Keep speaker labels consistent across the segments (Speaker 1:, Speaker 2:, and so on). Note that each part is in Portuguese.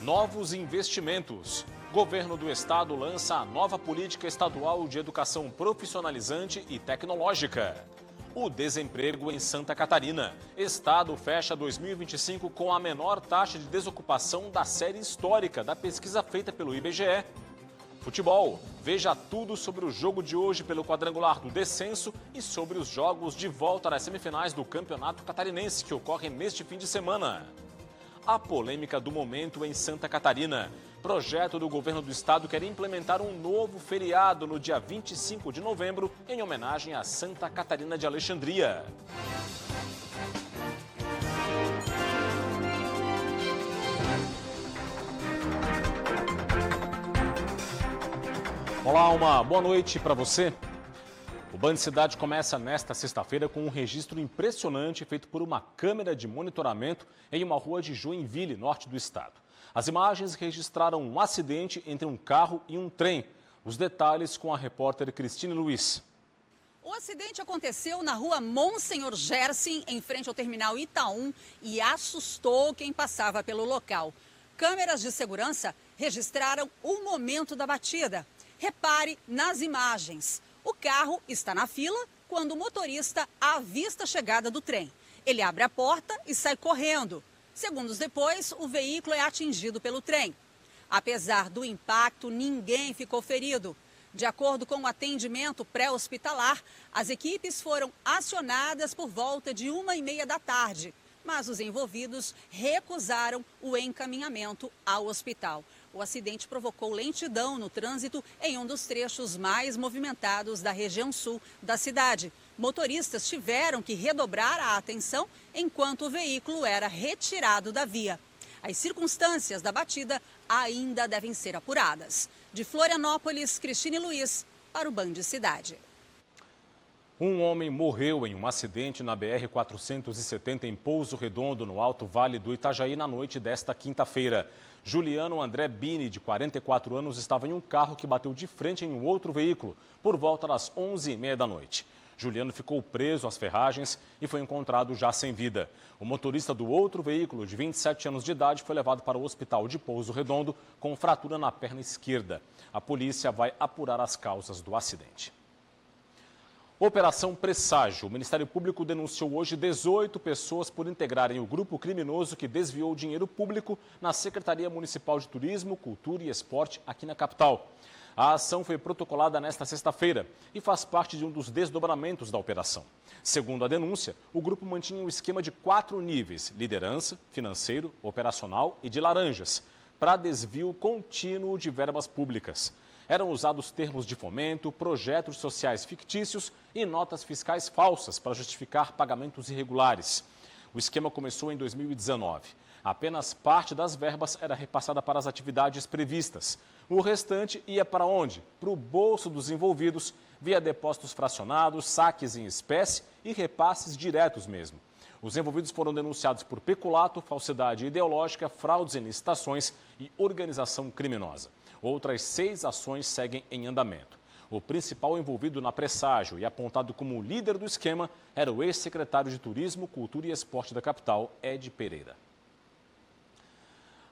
Speaker 1: Novos investimentos. Governo do Estado lança a nova política estadual de educação profissionalizante e tecnológica. O desemprego em Santa Catarina. Estado fecha 2025 com a menor taxa de desocupação da série histórica da pesquisa feita pelo IBGE. Futebol. Veja tudo sobre o jogo de hoje pelo quadrangular do descenso e sobre os jogos de volta nas semifinais do Campeonato Catarinense que ocorrem neste fim de semana. A polêmica do momento em Santa Catarina. Projeto do governo do estado quer implementar um novo feriado no dia 25 de novembro em homenagem a Santa Catarina de Alexandria. Olá, uma boa noite para você. O Band Cidade começa nesta sexta-feira com um registro impressionante feito por uma câmera de monitoramento em uma rua de Joinville, norte do estado. As imagens registraram um acidente entre um carro e um trem. Os detalhes com a repórter Cristine Luiz.
Speaker 2: O acidente aconteceu na rua Monsenhor Gerson, em frente ao terminal Itaú, e assustou quem passava pelo local. Câmeras de segurança registraram o momento da batida. Repare nas imagens. O carro está na fila quando o motorista avista a chegada do trem. Ele abre a porta e sai correndo. Segundos depois, o veículo é atingido pelo trem. Apesar do impacto, ninguém ficou ferido. De acordo com o atendimento pré-hospitalar, as equipes foram acionadas por volta de 1h30 da tarde, mas os envolvidos recusaram o encaminhamento ao hospital. O acidente provocou lentidão no trânsito em um dos trechos mais movimentados da região sul da cidade. Motoristas tiveram que redobrar a atenção enquanto o veículo era retirado da via. As circunstâncias da batida ainda devem ser apuradas. De Florianópolis, Cristine Luiz, para o Band Cidade.
Speaker 1: Um homem morreu em um acidente na BR-470 em Pouso Redondo, no Alto Vale do Itajaí, na noite desta quinta-feira. Juliano André Bini, de 44 anos, estava em um carro que bateu de frente em um outro veículo, por volta das 11h30 da noite. Juliano ficou preso às ferragens e foi encontrado já sem vida. O motorista do outro veículo, de 27 anos de idade, foi levado para o hospital de Pouso Redondo com fratura na perna esquerda. A polícia vai apurar as causas do acidente. Operação Presságio. O Ministério Público denunciou hoje 18 pessoas por integrarem o grupo criminoso que desviou dinheiro público na Secretaria Municipal de Turismo, Cultura e Esporte aqui na capital. A ação foi protocolada nesta sexta-feira e faz parte de um dos desdobramentos da operação. Segundo a denúncia, o grupo mantinha um esquema de 4 níveis: liderança, financeiro, operacional e de laranjas, para desvio contínuo de verbas públicas. Eram usados termos de fomento, projetos sociais fictícios e notas fiscais falsas para justificar pagamentos irregulares. O esquema começou em 2019. Apenas parte das verbas era repassada para as atividades previstas. O restante ia para onde? Para o bolso dos envolvidos, via depósitos fracionados, saques em espécie e repasses diretos mesmo. Os envolvidos foram denunciados por peculato, falsidade ideológica, fraudes em licitações e organização criminosa. Outras 6 ações seguem em andamento. O principal envolvido na Presságio e apontado como líder do esquema era o ex-secretário de Turismo, Cultura e Esporte da capital, Ed Pereira.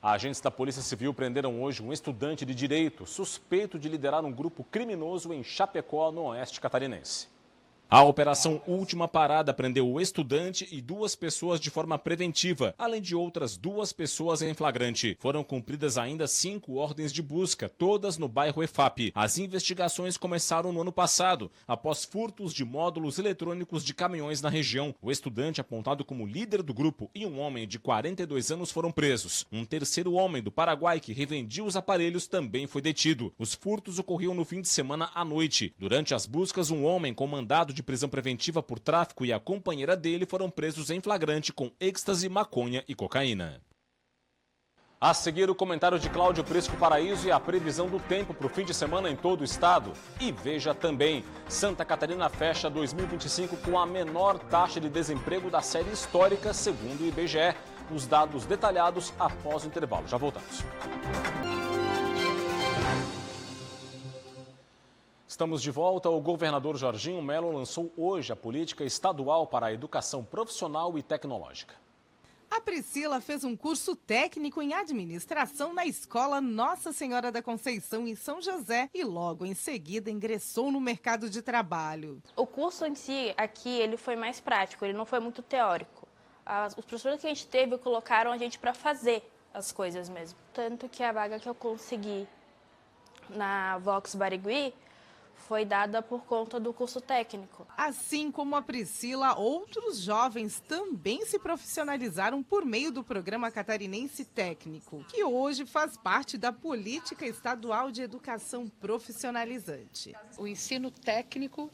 Speaker 1: Agentes da Polícia Civil prenderam hoje um estudante de Direito suspeito de liderar um grupo criminoso em Chapecó, no oeste catarinense. A Operação Última Parada prendeu o estudante e 2 pessoas de forma preventiva, além de outras 2 pessoas em flagrante. Foram cumpridas ainda 5 ordens de busca, todas no bairro EFAP. As investigações começaram no ano passado, após furtos de módulos eletrônicos de caminhões na região. O estudante, apontado como líder do grupo, e um homem de 42 anos foram presos. Um terceiro homem do Paraguai, que revendia os aparelhos, também foi detido. Os furtos ocorriam no fim de semana à noite. Durante as buscas, um homem com mandado de prisão preventiva por tráfico e a companheira dele foram presos em flagrante com êxtase, maconha e cocaína. A seguir, o comentário de Cláudio Prisco Paraíso e a previsão do tempo para o fim de semana em todo o estado. E veja também, Santa Catarina fecha 2025 com a menor taxa de desemprego da série histórica, segundo o IBGE. Os dados detalhados após o intervalo. Já voltamos. Estamos de volta. O governador Jorginho Melo lançou hoje a política estadual para a educação profissional e tecnológica.
Speaker 2: A
Speaker 3: A Priscila fez um curso técnico em administração na escola Nossa Senhora da Conceição, em São José, e logo em seguida ingressou no mercado de trabalho.
Speaker 4: O curso em si, aqui, ele foi mais prático, ele não foi muito teórico. Os professores que a gente teve colocaram a gente para fazer as coisas mesmo. Tanto que a vaga que eu consegui na Vox Barigui foi dada por conta do curso técnico.
Speaker 3: Assim como a Priscila, outros jovens também se profissionalizaram por meio do Programa Catarinense Técnico, que hoje faz parte da Política Estadual de Educação Profissionalizante.
Speaker 5: O ensino técnico,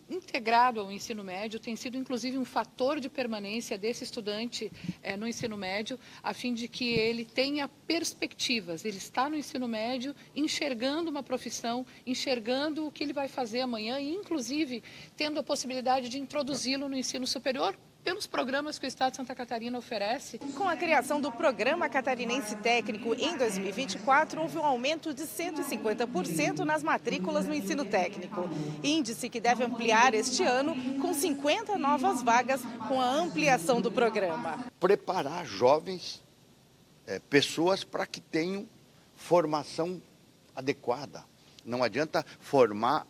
Speaker 5: integrado ao ensino médio, tem sido inclusive um fator de permanência desse estudante no ensino médio, a fim de que ele tenha perspectivas. Ele está no ensino médio enxergando uma profissão, enxergando o que ele vai fazer amanhã e, inclusive, tendo a possibilidade de introduzi-lo no ensino superior pelos programas que o Estado de Santa Catarina oferece.
Speaker 3: Com a criação do Programa Catarinense Técnico em 2024, houve um aumento de 150% nas matrículas no ensino técnico. Índice que deve ampliar este ano com 50 novas vagas com a ampliação do programa.
Speaker 6: Preparar jovens, pessoas para que tenham formação adequada. Não adianta formar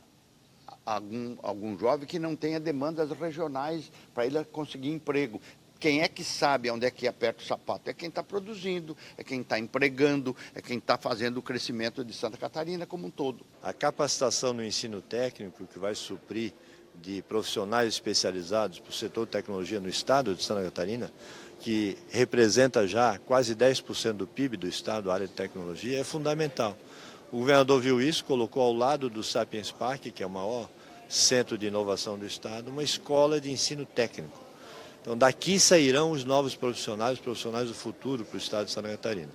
Speaker 6: algum jovem que não tenha demandas regionais para ele conseguir emprego. Quem é que sabe onde é que aperta o sapato? É quem está produzindo, é quem está empregando, é quem está fazendo o crescimento de Santa Catarina como um todo.
Speaker 7: A capacitação no ensino técnico, que vai suprir de profissionais especializados para o setor de tecnologia no estado de Santa Catarina, que representa já quase 10% do PIB do estado, a área de tecnologia, é fundamental. O governador viu isso, colocou ao lado do Sapiens Park, que é o maior centro de inovação do estado, uma escola de ensino técnico. Então daqui sairão os novos profissionais, os profissionais do futuro para o estado de Santa Catarina.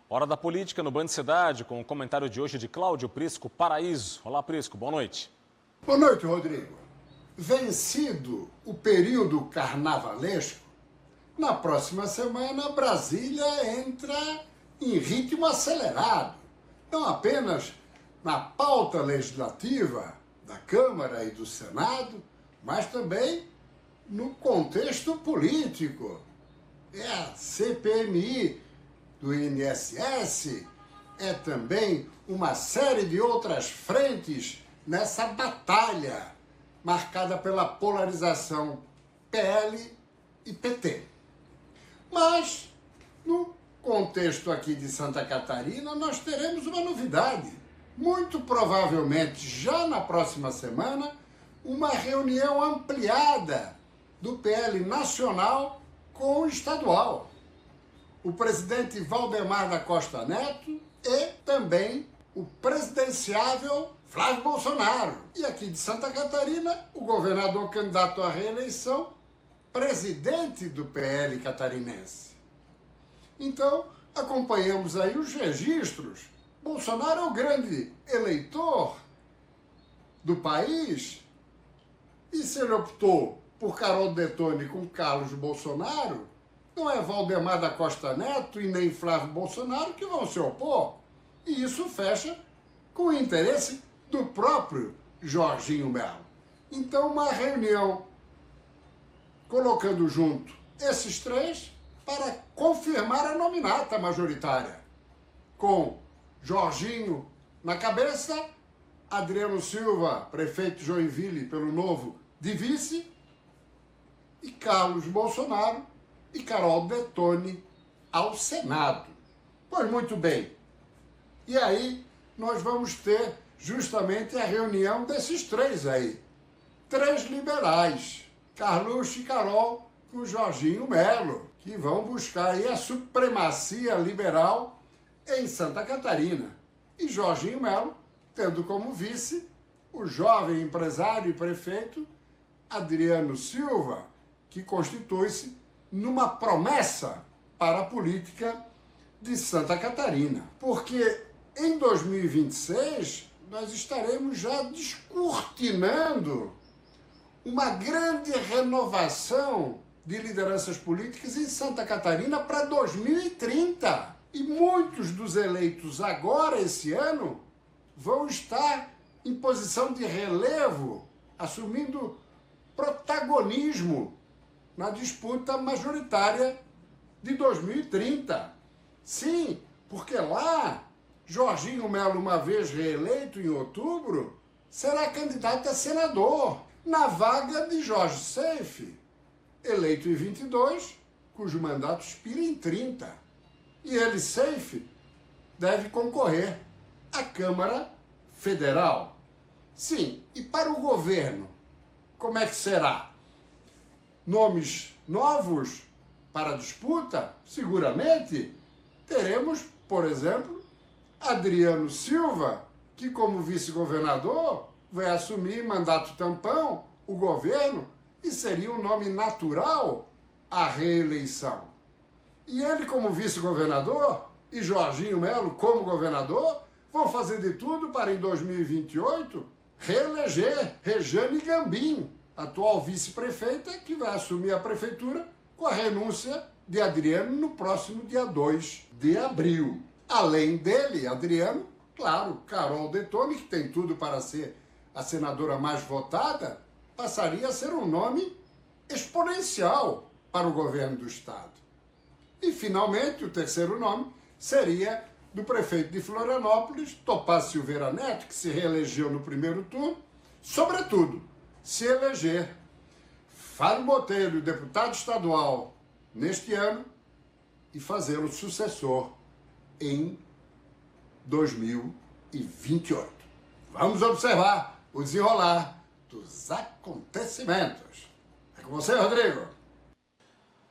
Speaker 1: Hora da política no Band Cidade, com o comentário de hoje de Cláudio Prisco, Paraíso. Olá, Prisco, boa noite.
Speaker 8: Boa noite, Rodrigo. Vencido o período carnavalesco, na próxima semana Brasília entra em ritmo acelerado, não apenas na pauta legislativa da Câmara e do Senado, mas também no contexto político. É a CPMI do INSS, é também uma série de outras frentes nessa batalha marcada pela polarização PL e PT. Mas, no contexto aqui de Santa Catarina, nós teremos uma novidade. Muito provavelmente, já na próxima semana, uma reunião ampliada do PL nacional com o estadual. O presidente Valdemar da Costa Neto e também o presidenciável Flávio Bolsonaro. E aqui de Santa Catarina, o governador candidato à reeleição, presidente do PL catarinense. Então, acompanhamos aí os registros. Bolsonaro é o grande eleitor do país. E se ele optou por Carol Detoni com Carlos Bolsonaro, não é Valdemar da Costa Neto e nem Flávio Bolsonaro que vão se opor. E isso fecha com o interesse do próprio Jorginho Melo. Então, uma reunião colocando junto esses três para confirmar a nominata majoritária, com Jorginho na cabeça, Adriano Silva, prefeito de Joinville pelo Novo, de vice, e Carlos Bolsonaro e Carol Detoni ao Senado. Pois muito bem, e aí nós vamos ter justamente a reunião desses três aí, três liberais, Carluxo e Carol com Jorginho Melo, que vão buscar aí a supremacia liberal em Santa Catarina. E Jorginho Melo, tendo como vice o jovem empresário e prefeito Adriano Silva, que constitui-se numa promessa para a política de Santa Catarina. Porque em 2026 nós estaremos já descortinando uma grande renovação de lideranças políticas em Santa Catarina para 2030. E muitos dos eleitos agora, esse ano, vão estar em posição de relevo, assumindo protagonismo na disputa majoritária de 2030. Sim, porque lá, Jorginho Melo, uma vez reeleito em outubro, será candidato a senador, na vaga de Jorge Seife, eleito em 22, cujo mandato expira em 30. E ele, Seife, deve concorrer à Câmara Federal. Sim, e para o governo, como é que será? Nomes novos para a disputa? Seguramente teremos, por exemplo, Adriano Silva, que como vice-governador vai assumir mandato tampão o governo e seria um nome natural à reeleição. E ele como vice-governador e Jorginho Melo como governador vão fazer de tudo para em 2028 reeleger Rejane Gambim, atual vice-prefeita, que vai assumir a prefeitura com a renúncia de Adriano no próximo dia 2 de abril. Além dele, Adriano, claro, Carol Detone, que tem tudo para ser a senadora mais votada, passaria a ser um nome exponencial para o governo do Estado. E, finalmente, o terceiro nome seria do prefeito de Florianópolis, Topaz Silveira Neto, que se reelegeu no primeiro turno, sobretudo, se eleger Fábio Botelho, deputado estadual, neste ano, e fazê-lo sucessor em 2028. Vamos observar o desenrolar dos acontecimentos. É com você, Rodrigo.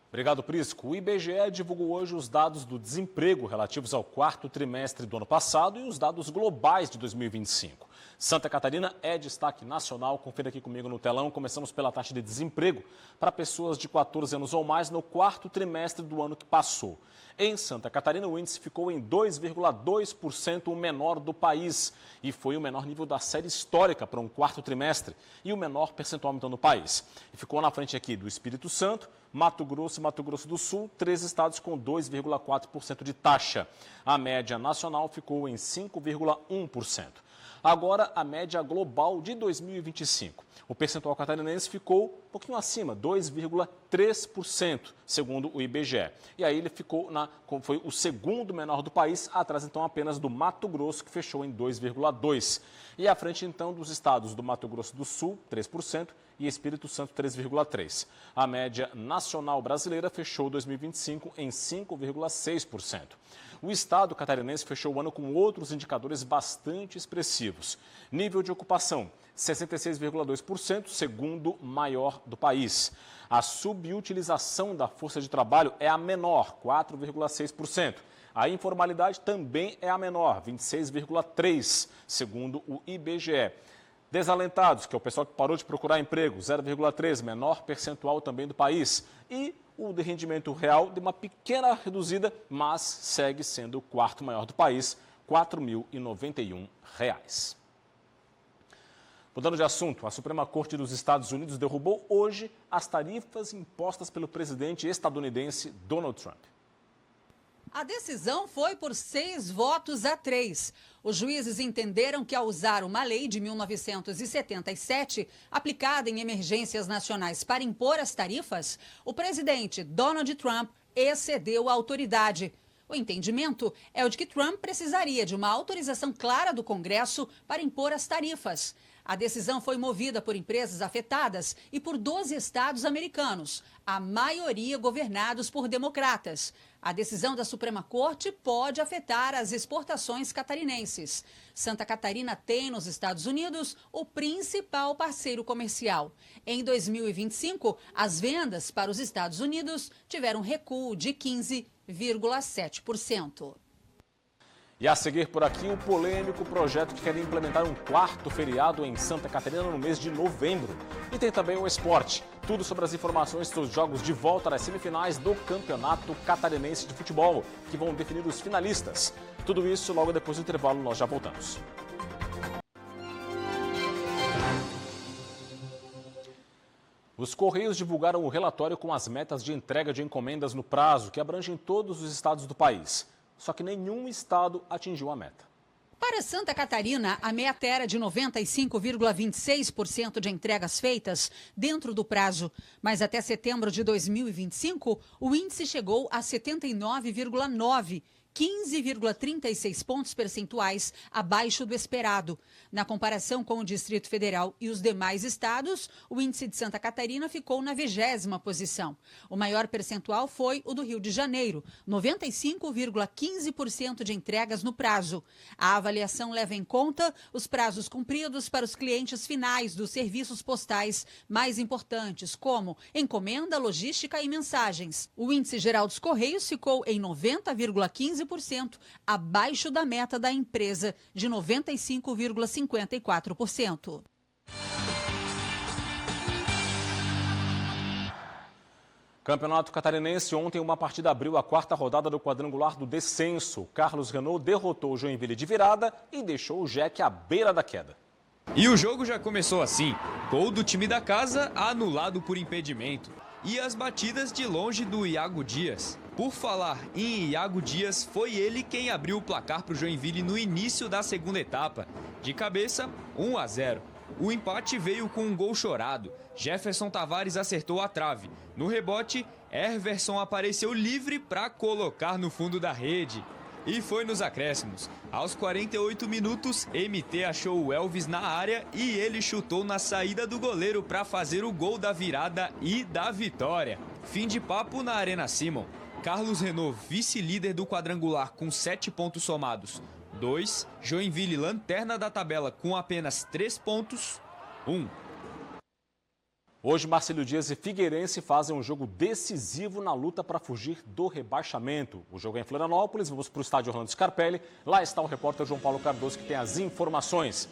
Speaker 1: Obrigado, Prisco. O IBGE divulgou hoje os dados do desemprego relativos ao quarto trimestre do ano passado e os dados globais de 2025. Santa Catarina é destaque nacional. Confira aqui comigo no telão. Começamos pela taxa de desemprego para pessoas de 14 anos ou mais no quarto trimestre do ano que passou. Em Santa Catarina, o índice ficou em 2,2%, o menor do país. E foi o menor nível da série histórica para um quarto trimestre e o menor percentual então do país. E ficou na frente aqui do Espírito Santo, Mato Grosso e Mato Grosso do Sul, 3 estados com 2,4% de taxa. A média nacional ficou em 5,1%. Agora, a média global de 2025. O percentual catarinense ficou um pouquinho acima, 2,3%, segundo o IBGE. E aí ele foi o segundo menor do país, atrás então apenas do Mato Grosso, que fechou em 2,2%. E à frente então dos estados do Mato Grosso do Sul, 3%, e Espírito Santo, 3,3%. A média nacional brasileira fechou 2025 em 5,6%. O estado catarinense fechou o ano com outros indicadores bastante expressivos. Nível de ocupação, 66,2%, segundo maior do país. A subutilização da força de trabalho é a menor, 4,6%. A informalidade também é a menor, 26,3%, segundo o IBGE. Desalentados, que é o pessoal que parou de procurar emprego, 0,3%, menor percentual também do país. E o de rendimento real de uma pequena reduzida, mas segue sendo o quarto maior do país, R$ 4.091. Mudando de assunto, a Suprema Corte dos Estados Unidos derrubou hoje as tarifas impostas pelo presidente estadunidense Donald Trump.
Speaker 2: A decisão foi por 6-3. Os juízes entenderam que, ao usar uma lei de 1977, aplicada em emergências nacionais para impor as tarifas, o presidente Donald Trump excedeu a autoridade. O entendimento é o de que Trump precisaria de uma autorização clara do Congresso para impor as tarifas. A decisão foi movida por empresas afetadas e por 12 estados americanos, a maioria governados por democratas. A decisão da Suprema Corte pode afetar as exportações catarinenses. Santa Catarina tem nos Estados Unidos o principal parceiro comercial. Em 2025, as vendas para os Estados Unidos tiveram recuo de 15,7%.
Speaker 1: E a seguir por aqui, um polêmico projeto que quer implementar um quarto feriado em Santa Catarina no mês de novembro. E tem também o esporte. Tudo sobre as informações dos jogos de volta nas semifinais do Campeonato Catarinense de Futebol, que vão definir os finalistas. Tudo isso logo depois do intervalo, nós já voltamos. Os Correios divulgaram o relatório com as metas de entrega de encomendas no prazo, que abrangem todos os estados do país. Só que nenhum estado atingiu a meta.
Speaker 2: Para Santa Catarina, a meta era de 95,26% de entregas feitas dentro do prazo. Mas até setembro de 2025, o índice chegou a 79,9%. 15,36 pontos percentuais abaixo do esperado. Na comparação com o Distrito Federal e os demais estados, o índice de Santa Catarina ficou na 20ª posição. O maior percentual foi o do Rio de Janeiro, 95,15% de entregas no prazo. A avaliação leva em conta os prazos cumpridos para os clientes finais dos serviços postais mais importantes, como encomenda, logística e mensagens. O índice geral dos Correios ficou em 90,15%, abaixo da meta da empresa de 95,54%.
Speaker 1: Campeonato Catarinense, ontem uma partida abriu a 4ª rodada do quadrangular do descenso. Carlos Renault derrotou o Joinville de virada e deixou o Jack à beira da queda.
Speaker 9: E o jogo já começou assim, gol do time da casa anulado por impedimento. E as batidas de longe do Iago Dias. Por falar em Iago Dias, foi ele quem abriu o placar para o Joinville no início da segunda etapa. De cabeça, 1-0. O empate veio com um gol chorado. Jefferson Tavares acertou a trave. No rebote, Herverson apareceu livre para colocar no fundo da rede. E foi nos acréscimos. Aos 48 minutos, MT achou o Elvis na área e ele chutou na saída do goleiro para fazer o gol da virada e da vitória. Fim de papo na Arena Simon. Carlos Renault, vice-líder do quadrangular com 7 pontos somados. 2. Joinville, lanterna da tabela com apenas 3 pontos. 1.
Speaker 1: Hoje, Marcílio Dias e Figueirense fazem um jogo decisivo na luta para fugir do rebaixamento. O jogo é em Florianópolis, vamos para o estádio Orlando Scarpelli. Lá está o repórter João Paulo Cardoso, que tem as informações.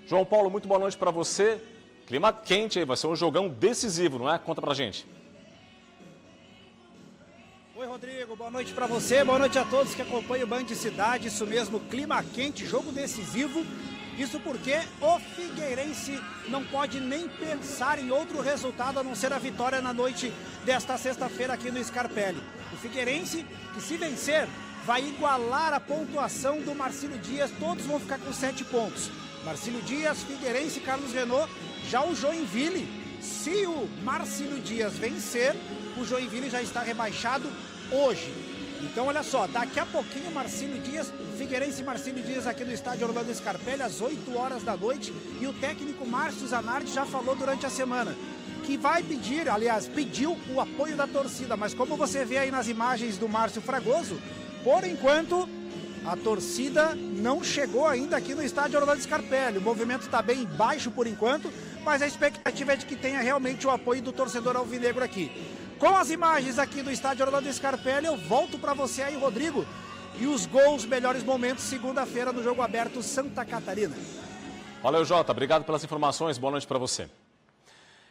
Speaker 1: João Paulo, muito boa noite para você. Clima quente aí, vai ser um jogão decisivo, não é? Conta pra gente.
Speaker 10: Oi, Rodrigo, boa noite para você, boa noite a todos que acompanham o Band Cidade. Isso mesmo, clima quente, jogo decisivo. Isso porque o Figueirense não pode nem pensar em outro resultado a não ser a vitória na noite desta sexta-feira aqui no Scarpelli. O Figueirense, que se vencer, vai igualar a pontuação do Marcílio Dias. Todos vão ficar com 7 pontos. Marcílio Dias, Figueirense e Carlos Renault. Já o Joinville, se o Marcílio Dias vencer, o Joinville já está rebaixado hoje. Então, olha só, daqui a pouquinho Marcílio Dias, Figueirense e Marcílio Dias aqui no estádio Orlando Scarpelli, às 8 horas da noite. E o técnico Márcio Zanardi já falou durante a semana que vai pedir, aliás, pediu o apoio da torcida. Mas como você vê aí nas imagens do Márcio Fragoso, por enquanto, a torcida não chegou ainda aqui no estádio Orlando Scarpelli. O movimento está bem baixo por enquanto, mas a expectativa é de que tenha realmente o apoio do torcedor alvinegro aqui. Com as imagens aqui do estádio Orlando Scarpelli, eu volto para você aí, Rodrigo. E os gols, melhores momentos, segunda-feira no Jogo Aberto Santa Catarina.
Speaker 1: Valeu, Jota. Obrigado pelas informações. Boa noite para você.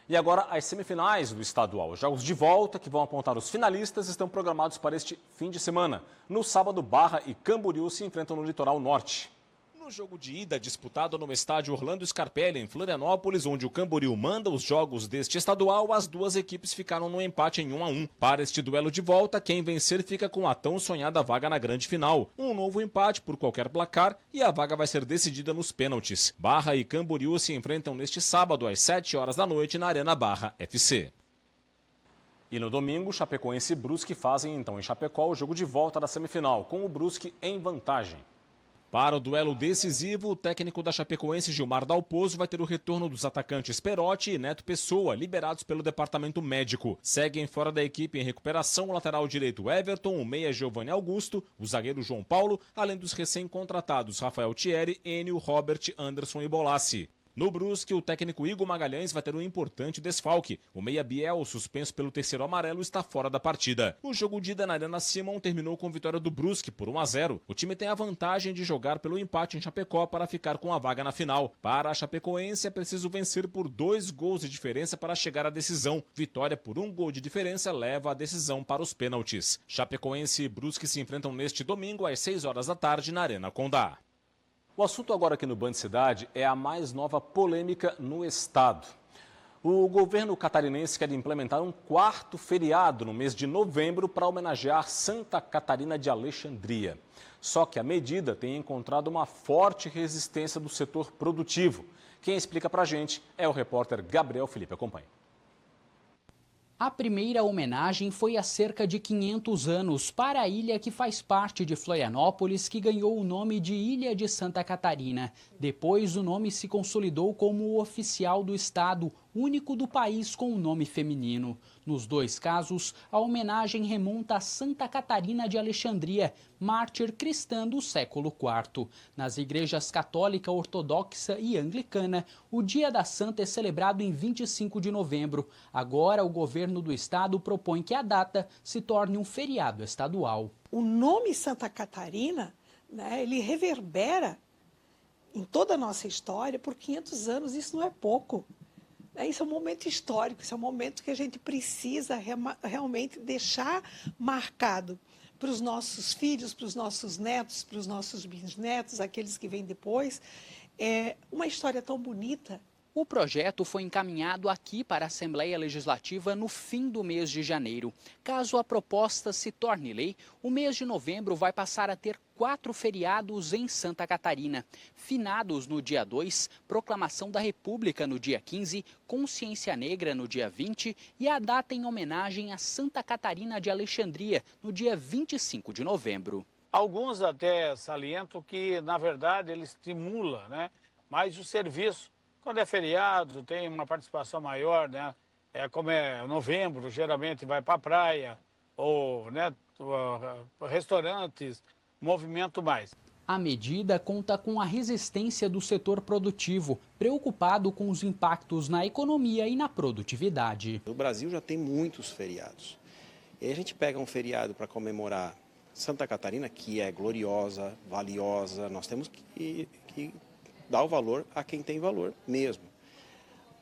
Speaker 1: E agora, as semifinais do estadual. Os jogos de volta, que vão apontar os finalistas, estão programados para este fim de semana. No sábado, Barra e Camboriú se enfrentam no litoral norte. No jogo de ida, disputado no estádio Orlando Scarpelli, em Florianópolis, onde o Camboriú manda os jogos deste estadual, as duas equipes ficaram no empate em 1-1. Para este duelo de volta, quem vencer fica com a tão sonhada vaga na grande final. Um novo empate por qualquer placar e a vaga vai ser decidida nos pênaltis. Barra e Camboriú se enfrentam neste sábado, às 7 horas da noite, na Arena Barra FC. E no domingo, Chapecoense e Brusque fazem então em Chapecó o jogo de volta da semifinal, com o Brusque em vantagem. Para o duelo decisivo, o técnico da Chapecoense, Gilmar Dalpozo, vai ter o retorno dos atacantes Perotti e Neto Pessoa, liberados pelo departamento médico. Seguem fora da equipe em recuperação o lateral direito Everton, o meia Giovanni Augusto, o zagueiro João Paulo, além dos recém-contratados Rafael Thierry, Enio, Robert, Anderson e Bolassi. No Brusque, o técnico Igor Magalhães vai ter um importante desfalque. O meia Biel, suspenso pelo terceiro amarelo, está fora da partida. O jogo de ida na Arena Simon terminou com vitória do Brusque por 1-0. O time tem a vantagem de jogar pelo empate em Chapecó para ficar com a vaga na final. Para a Chapecoense, é preciso vencer por 2 gols de diferença para chegar à decisão. Vitória por 1 gol de diferença leva a decisão para os pênaltis. Chapecoense e Brusque se enfrentam neste domingo às 6 horas da tarde na Arena Condá. O assunto agora aqui no Band Cidade é a mais nova polêmica no estado. O governo catarinense quer implementar um quarto feriado no mês de novembro para homenagear Santa Catarina de Alexandria. Só que a medida tem encontrado uma forte resistência do setor produtivo. Quem explica para a gente é o repórter Gabriel Felipe. Acompanhe.
Speaker 11: A primeira homenagem foi há cerca de 500 anos para a ilha que faz parte de Florianópolis, que ganhou o nome de Ilha de Santa Catarina. Depois, o nome se consolidou como o oficial do estado, único do país com o nome feminino. Nos dois casos, a homenagem remonta a Santa Catarina de Alexandria, mártir cristã do século IV. Nas igrejas católica, ortodoxa e anglicana, o Dia da Santa é celebrado em 25 de novembro. Agora, o governo do estado propõe que a data se torne um feriado estadual.
Speaker 12: O nome Santa Catarina, ele reverbera em toda a nossa história por 500 anos. Isso não é pouco. Isso é um momento histórico, isso é um momento que a gente precisa realmente deixar marcado para os nossos filhos, para os nossos netos, para os nossos bisnetos, aqueles que vêm depois. É uma história tão bonita.
Speaker 11: O projeto foi encaminhado aqui para a Assembleia Legislativa no fim do mês de janeiro. Caso a proposta se torne lei, o mês de novembro vai passar a ter 4 feriados em Santa Catarina. Finados no dia 2, Proclamação da República no dia 15, Consciência Negra no dia 20 e a data em homenagem a Santa Catarina de Alexandria no dia 25 de novembro.
Speaker 13: Alguns até salientam que, na verdade, ele estimula, mais o serviço. Quando é feriado, tem uma participação maior, como é novembro, geralmente vai para a praia, ou restaurantes, movimento mais.
Speaker 11: A medida conta com a resistência do setor produtivo, preocupado com os impactos na economia e na produtividade.
Speaker 14: O Brasil já tem muitos feriados. E a gente pega um feriado para comemorar Santa Catarina, que é gloriosa, valiosa, nós temos que dar o valor a quem tem valor mesmo.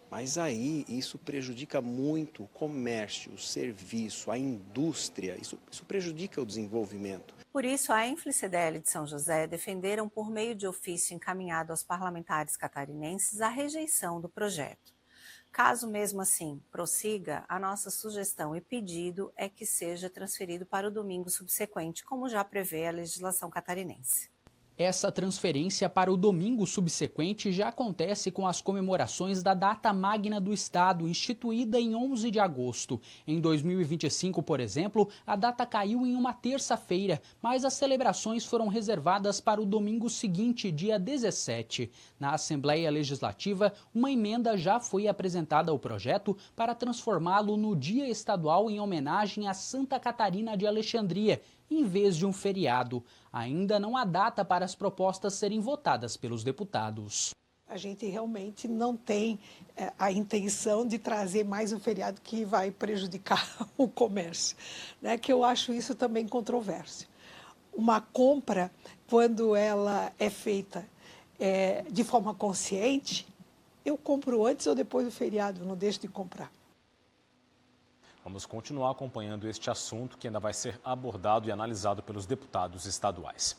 Speaker 14: Mas aí isso prejudica muito o comércio, o serviço, a indústria, isso prejudica o desenvolvimento.
Speaker 15: Por isso, a Enfle-CDL de São José defenderam por meio de ofício encaminhado aos parlamentares catarinenses a rejeição do projeto. Caso mesmo assim prossiga, a nossa sugestão e pedido é que seja transferido para o domingo subsequente, como já prevê a legislação catarinense.
Speaker 11: Essa transferência para o domingo subsequente já acontece com as comemorações da data magna do Estado, instituída em 11 de agosto. Em 2025, por exemplo, a data caiu em uma terça-feira, mas as celebrações foram reservadas para o domingo seguinte, dia 17. Na Assembleia Legislativa, uma emenda já foi apresentada ao projeto para transformá-lo no Dia Estadual em homenagem a Santa Catarina de Alexandria, em vez de um feriado. Ainda não há data para as propostas serem votadas pelos deputados.
Speaker 12: A gente realmente não tem a intenção de trazer mais um feriado que vai prejudicar o comércio, que eu acho isso também controverso. Uma compra, quando ela é feita de forma consciente, eu compro antes ou depois do feriado, não deixo de comprar.
Speaker 1: Vamos continuar acompanhando este assunto que ainda vai ser abordado e analisado pelos deputados estaduais.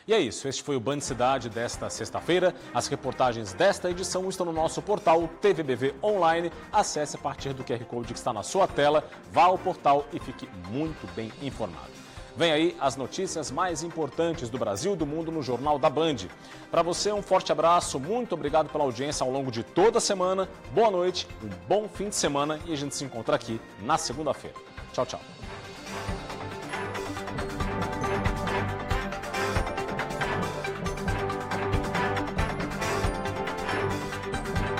Speaker 1: E é isso, este foi o Band Cidade desta sexta-feira. As reportagens desta edição estão no nosso portal TVBV Online. Acesse a partir do QR Code que está na sua tela, vá ao portal e fique muito bem informado. Vem aí as notícias mais importantes do Brasil e do mundo no Jornal da Band. Para você, um forte abraço, muito obrigado pela audiência ao longo de toda a semana. Boa noite, um bom fim de semana e a gente se encontra aqui na segunda-feira. Tchau, tchau.